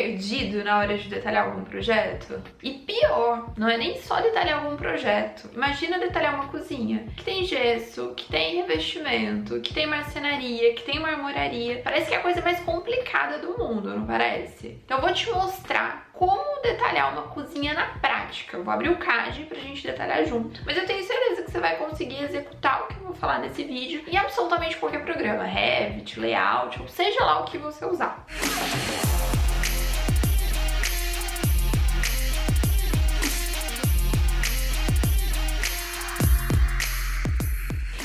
perdido na hora de detalhar algum projeto? E pior, não é nem só detalhar algum projeto. Imagina detalhar uma cozinha que tem gesso, que tem revestimento, que tem marcenaria, que tem marmoraria. Parece que é a coisa mais complicada do mundo, não parece? Então eu vou te mostrar como detalhar uma cozinha na prática. Eu vou abrir o CAD pra gente detalhar junto. Mas eu tenho certeza que você vai conseguir executar o que eu vou falar nesse vídeo em absolutamente qualquer programa, Revit, Layout, ou seja lá o que você usar.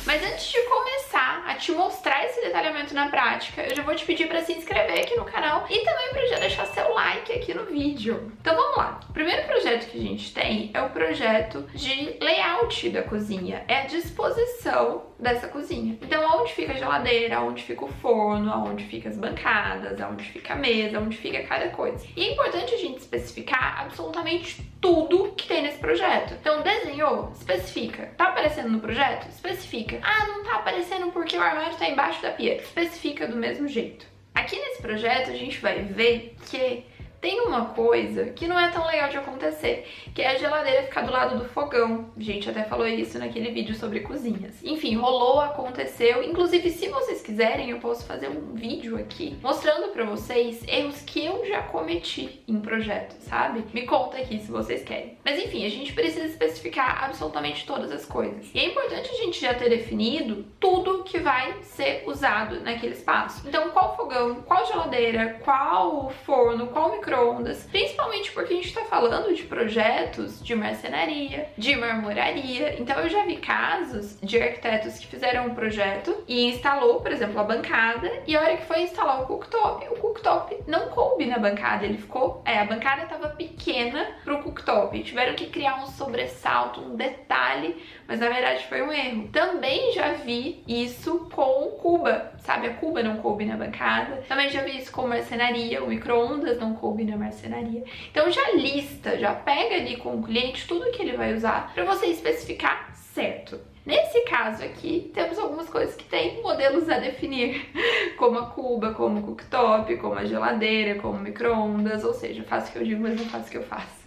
Mas antes de começar a te mostrar esse detalhamento na prática, eu já vou te pedir para se inscrever aqui no canal e também para já deixar seu like aqui no vídeo. Então vamos lá. O primeiro projeto que a gente tem é o projeto de layout da cozinha, é a disposição dessa cozinha. Então aonde fica a geladeira, aonde fica o forno, aonde fica as bancadas, aonde fica a mesa, aonde fica cada coisa. E é importante a gente especificar absolutamente tudo que tem nesse projeto. Então desenhou, especifica. Tá aparecendo no projeto? Especifica. Ah, não tá aparecendo porque o armário tá embaixo da pia. Especifica do mesmo jeito. Aqui nesse projeto a gente vai ver que tem uma coisa que não é tão legal de acontecer, que é a geladeira ficar do lado do fogão. A gente até falou isso naquele vídeo sobre cozinhas. Enfim, rolou, aconteceu. Inclusive, se vocês quiserem, eu posso fazer um vídeo aqui mostrando pra vocês erros que eu já cometi em projetos, sabe? Me conta aqui se vocês querem. Mas enfim, a gente precisa especificar absolutamente todas as coisas. E é importante a gente já ter definido tudo que vai ser usado naquele espaço. Então, qual fogão, qual geladeira, qual forno, qual micro-ondas, principalmente porque a gente tá falando de projetos de marcenaria, de marmoraria. Então eu já vi casos de arquitetos que fizeram um projeto e instalou, por exemplo, a bancada, e a hora que foi instalar o cooktop não coube na bancada, ele ficou, a bancada tava pequena pro cooktop, e tiveram que criar um sobressalto, um detalhe, mas na verdade foi um erro. Também já vi isso com cuba, sabe? A cuba não coube na bancada. Também já vi isso com marcenaria, o micro-ondas não coube na marcenaria. Então já lista, já pega ali com o cliente tudo que ele vai usar para você especificar certo. Nesse caso aqui, temos algumas coisas que tem modelos a definir, como a cuba, como o cooktop, como a geladeira, como o micro-ondas, ou seja, faço o que eu digo, mas não faço o que eu faço.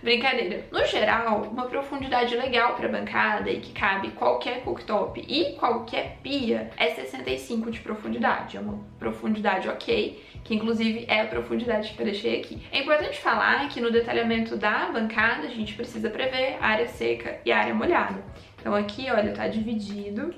Brincadeira. No geral, uma profundidade legal para bancada e que cabe qualquer cooktop e qualquer pia é 65 de profundidade. É uma profundidade ok, que inclusive é a profundidade que eu deixei aqui. É importante falar que no detalhamento da bancada a gente precisa prever área seca e área molhada. Então aqui, olha, tá dividido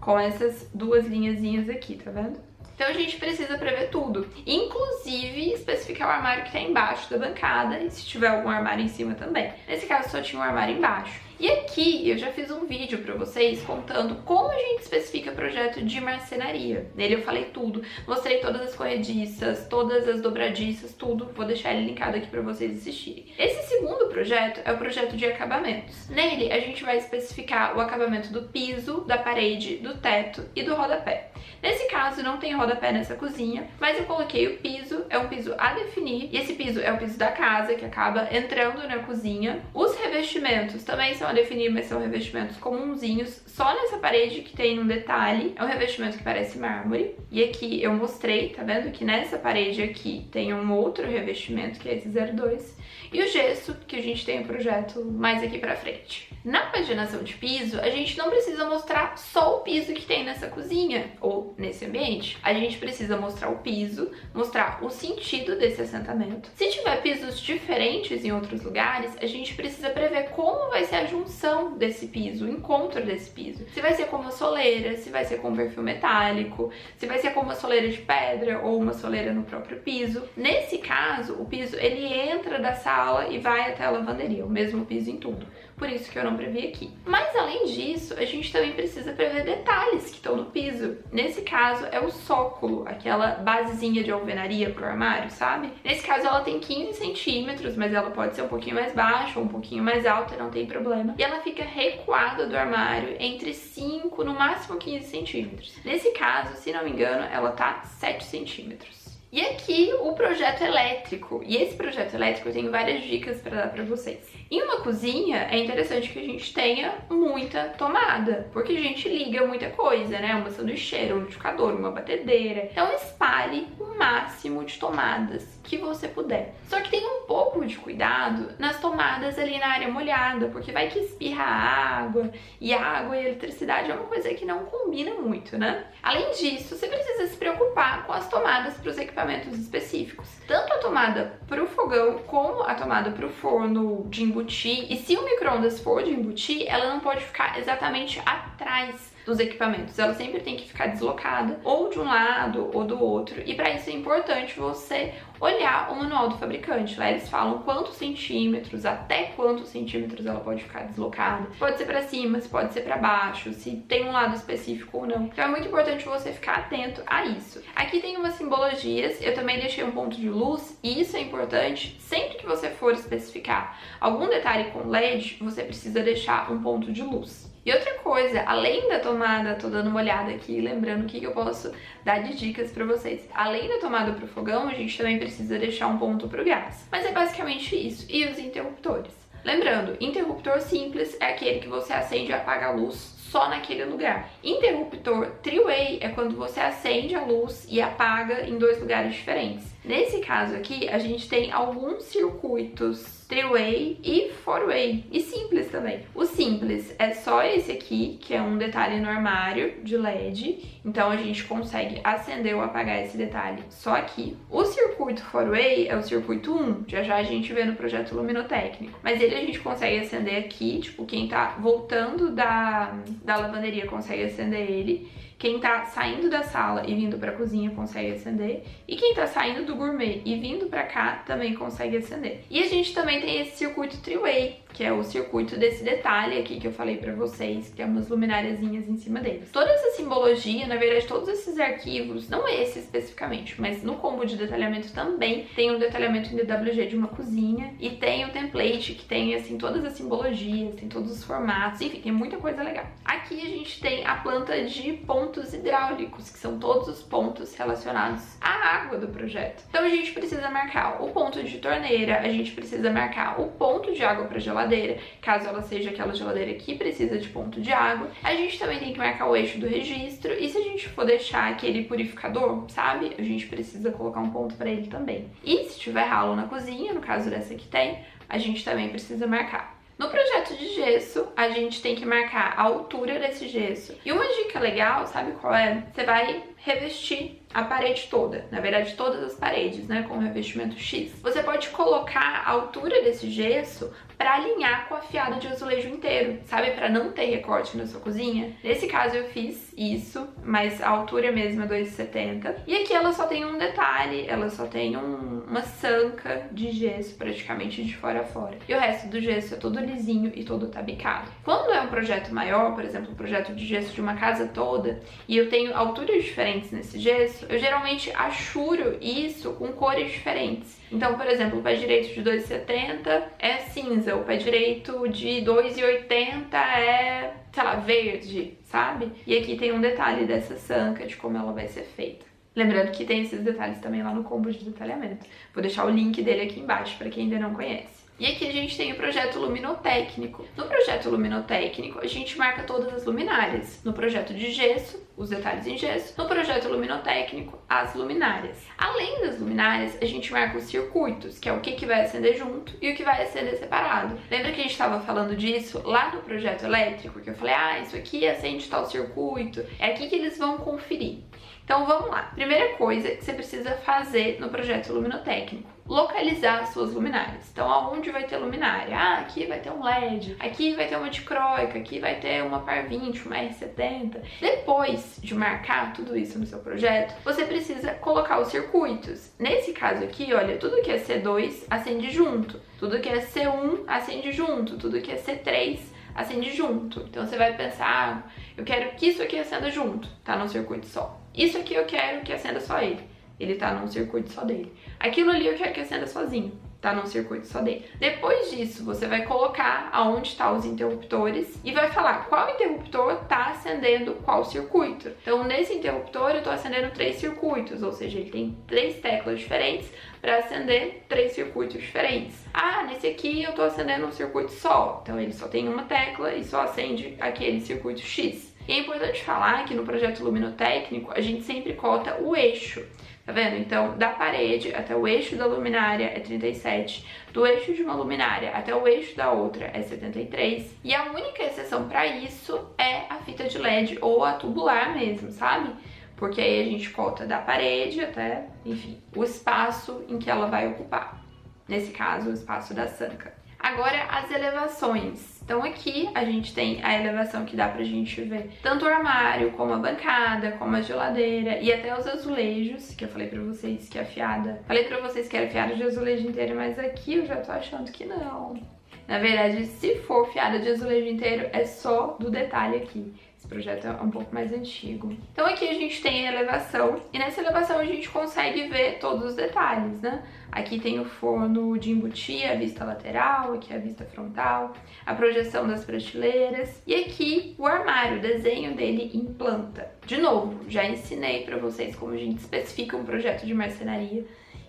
com essas duas linhazinhas aqui, tá vendo? Então a gente precisa prever tudo, inclusive especificar o armário que tá embaixo da bancada e se tiver algum armário em cima também. Nesse caso só tinha um armário embaixo. E aqui eu já fiz um vídeo pra vocês contando como a gente especifica projeto de marcenaria. Nele eu falei tudo, mostrei todas as corrediças, todas as dobradiças, tudo. Vou deixar ele linkado aqui pra vocês assistirem. Esse segundo projeto é o projeto de acabamentos. Nele a gente vai especificar o acabamento do piso, da parede, do teto e do rodapé. Nesse caso não tem rodapé nessa cozinha, mas eu coloquei o piso, é um piso a definir, e esse piso é o piso da casa, que acaba entrando na cozinha. Os revestimentos também são a definir, mas são revestimentos comunzinhos, só nessa parede que tem um detalhe, é um revestimento que parece mármore, e aqui eu mostrei, tá vendo? Que nessa parede aqui tem um outro revestimento, que é esse 02, e o gesso, que a gente tem um projeto mais aqui pra frente. Na paginação de piso, a gente não precisa mostrar só o piso que tem nessa cozinha, ou nesse ambiente. A gente precisa mostrar o piso, mostrar o sentido desse assentamento. Se tiver pisos diferentes em outros lugares, a gente precisa prever como vai ser a junção desse piso, o encontro desse piso. Se vai ser com uma soleira, se vai ser com perfil metálico, se vai ser com uma soleira de pedra ou uma soleira no próprio piso. Nesse caso, o piso ele entra da sala e vai até a lavanderia, o mesmo piso em tudo. Por isso que eu não previ aqui. Mas além disso, a gente também precisa prever detalhes que estão no piso. Nesse caso é o sócolo, aquela basezinha de alvenaria pro armário, sabe? Nesse caso ela tem 15 centímetros, mas ela pode ser um pouquinho mais baixa ou um pouquinho mais alta, não tem problema. E ela fica recuada do armário entre 5, no máximo 15 centímetros. Nesse caso, se não me engano, ela tá 7 centímetros. E aqui o projeto elétrico. E esse projeto elétrico eu tenho várias dicas para dar para vocês. Em uma cozinha é interessante que a gente tenha muita tomada, porque a gente liga muita coisa, né? Uma sanduicheira, um liquidificador, uma batedeira. Então espalhe o máximo de tomadas que você puder. Só que tenha um pouco de cuidado nas tomadas ali na área molhada, porque vai que espirra água e eletricidade é uma coisa que não combina muito, né? Além disso, você precisa se preocupar com as tomadas para os equipamentos específicos. Tanto a tomada para o fogão como a tomada para o forno de embutir. E se o micro-ondas for de embutir, ela não pode ficar exatamente atrás dos equipamentos. Ela sempre tem que ficar deslocada ou de um lado ou do outro. E para isso é importante você olhar o manual do fabricante. Lá eles falam quantos centímetros, até quantos centímetros ela pode ficar deslocada. Pode ser para cima, se pode ser para baixo, se tem um lado específico ou não. Então é muito importante você ficar atento a isso. Aqui tem umas simbologias, eu também deixei um ponto de luz, e isso é importante sempre que você for especificar algum detalhe com LED, você precisa deixar um ponto de luz. E outra coisa, além da tomada, tô dando uma olhada aqui, lembrando o que eu posso dar de dicas pra vocês. Além da tomada pro fogão, a gente também precisa deixar um ponto pro gás. Mas é basicamente isso. E os interruptores. Lembrando, interruptor simples é aquele que você acende e apaga a luz só naquele lugar. Interruptor three-way é quando você acende a luz e apaga em dois lugares diferentes. Nesse caso aqui, a gente tem alguns circuitos three-way e four-way, e simples também. O simples é só esse aqui, que é um detalhe no armário de LED, então a gente consegue acender ou apagar esse detalhe só aqui. O circuito four-way é o circuito 1, já a gente vê no projeto luminotécnico, mas ele a gente consegue acender aqui, tipo, quem tá voltando da lavanderia consegue acender ele. Quem tá saindo da sala e vindo pra cozinha consegue acender. E quem tá saindo do gourmet e vindo pra cá também consegue acender. E a gente também tem esse circuito three-way, que é o circuito desse detalhe aqui que eu falei pra vocês, que tem umas lumináriazinhas em cima deles. Toda essa simbologia, na verdade, todos esses arquivos, não esse especificamente, mas no combo de detalhamento também tem um detalhamento em DWG de uma cozinha e tem o template que tem, assim, todas as simbologias, tem todos os formatos, enfim, tem muita coisa legal. Aqui a gente tem a planta de pontos hidráulicos, que são todos os pontos relacionados à água do projeto. Então a gente precisa marcar o ponto de torneira, a gente precisa marcar o ponto de água para geladeira, caso ela seja aquela geladeira que precisa de ponto de água. A gente também tem que marcar o eixo do registro, e se a gente for deixar aquele purificador, sabe, a gente precisa colocar um ponto para ele também. E se tiver ralo na cozinha, no caso dessa que tem, a gente também precisa marcar. No projeto de gesso, a gente tem que marcar a altura desse gesso. E uma dica legal, sabe qual é? Você vai revestir a parede toda, na verdade todas as paredes, né, com revestimento X. Você pode colocar a altura desse gesso para alinhar com a fiada de azulejo inteiro, sabe, para não ter recorte na sua cozinha. Nesse caso eu fiz isso, mas a altura mesmo é 2,70. E aqui ela só tem um detalhe, ela só tem uma sanca de gesso praticamente de fora a fora. E o resto do gesso é todo lisinho e todo tabicado. Quando é um projeto maior, por exemplo, um projeto de gesso de uma casa toda, e eu tenho alturas diferentes nesse gesso, eu geralmente achuro isso com cores diferentes. Então, por exemplo, o pé direito de 2,70 é cinza, o pé direito de 2,80 é, sei lá, verde, sabe? E aqui tem um detalhe dessa sanca, de como ela vai ser feita. Lembrando que tem esses detalhes também lá no combo de detalhamento. Vou deixar o link dele aqui embaixo para quem ainda não conhece. E aqui a gente tem o projeto luminotécnico. No projeto luminotécnico, a gente marca todas as luminárias. No projeto de gesso, os detalhes em gesso. No projeto luminotécnico, as luminárias. Além das luminárias, a gente marca os circuitos, que é o que vai acender junto e o que vai acender separado. Lembra que a gente estava falando disso lá no projeto elétrico? Que eu falei, isso aqui acende tal circuito. É aqui que eles vão conferir. Então vamos lá. Primeira coisa que você precisa fazer no projeto luminotécnico: localizar as suas luminárias. Então aonde vai ter luminária? Aqui vai ter um LED, aqui vai ter uma dicróica, aqui vai ter uma par 20, uma R70. Depois de marcar tudo isso no seu projeto, você precisa colocar os circuitos. Nesse caso aqui, olha, tudo que é C2 acende junto, tudo que é C1 acende junto, tudo que é C3 acende junto. Então você vai pensar, eu quero que isso aqui acenda junto, tá num circuito só. Isso aqui eu quero que acenda só ele tá num circuito só dele. Aquilo ali eu quero que acenda sozinho, tá num circuito só dele. Depois disso, você vai colocar aonde tá os interruptores e vai falar qual interruptor tá acendendo qual circuito. Então, nesse interruptor, eu tô acendendo 3 circuitos, ou seja, ele tem 3 teclas diferentes para acender 3 circuitos diferentes. Ah, nesse aqui eu tô acendendo um circuito só, então ele só tem uma tecla e só acende aquele circuito X. E é importante falar que no projeto luminotécnico a gente sempre cota o eixo. Tá vendo? Então, da parede até o eixo da luminária é 37, do eixo de uma luminária até o eixo da outra é 73, e a única exceção para isso é a fita de LED ou a tubular mesmo, sabe? Porque aí a gente cota da parede até, enfim, o espaço em que ela vai ocupar. Nesse caso, o espaço da sanca. Agora, as elevações. Então aqui a gente tem a elevação que dá pra gente ver tanto o armário, como a bancada, como a geladeira e até os azulejos, que eu falei pra vocês que é afiada. Falei pra vocês que era fiada de azulejo inteiro, mas aqui eu já tô achando que não. Na verdade, se for fiada de azulejo inteiro, é só do detalhe aqui. Esse projeto é um pouco mais antigo. Então aqui a gente tem a elevação, e nessa elevação a gente consegue ver todos os detalhes, né? Aqui tem o forno de embutir, a vista lateral, aqui a vista frontal, a projeção das prateleiras, e aqui o armário, o desenho dele em planta. De novo, já ensinei pra vocês como a gente especifica um projeto de marcenaria,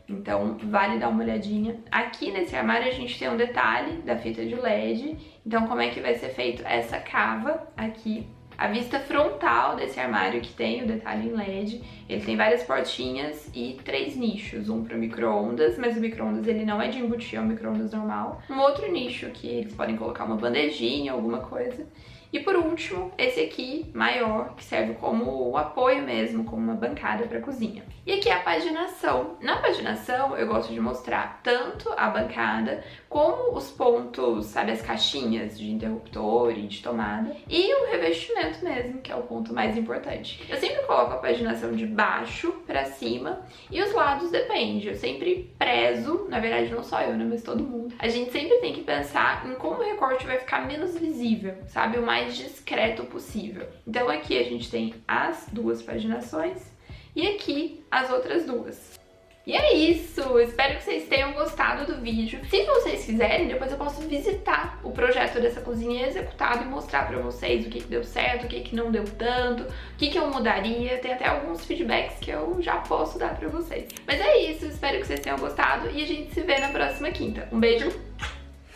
então vale dar uma olhadinha. Aqui nesse armário a gente tem um detalhe da fita de LED, então como é que vai ser feito essa cava aqui. A vista frontal desse armário que tem o detalhe em LED, ele tem várias portinhas e 3 nichos, um para micro-ondas, mas o micro-ondas ele não é de embutir, é um micro-ondas normal. Um outro nicho que eles podem colocar uma bandejinha, alguma coisa. E por último, esse aqui, maior, que serve como o apoio mesmo, como uma bancada para cozinha. E aqui é a paginação. Na paginação, eu gosto de mostrar tanto a bancada, como os pontos, sabe, as caixinhas de interruptor e de tomada, e o revestimento mesmo, que é o ponto mais importante. Eu sempre coloco a paginação de baixo para cima, e os lados depende. Eu sempre prezo, na verdade não só eu, né, mas todo mundo. A gente sempre tem que pensar em como o recorte vai ficar menos visível, sabe, o mais discreto possível. Então aqui a gente tem as 2 paginações e aqui as outras 2. E é isso, espero que vocês tenham gostado do vídeo. Se vocês quiserem, depois eu posso visitar o projeto dessa cozinha executado e mostrar pra vocês o que deu certo, o que não deu tanto, o que eu mudaria. Tem até alguns feedbacks que eu já posso dar pra vocês. Mas é isso, espero que vocês tenham gostado e a gente se vê na próxima quinta. Um beijo,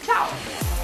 tchau!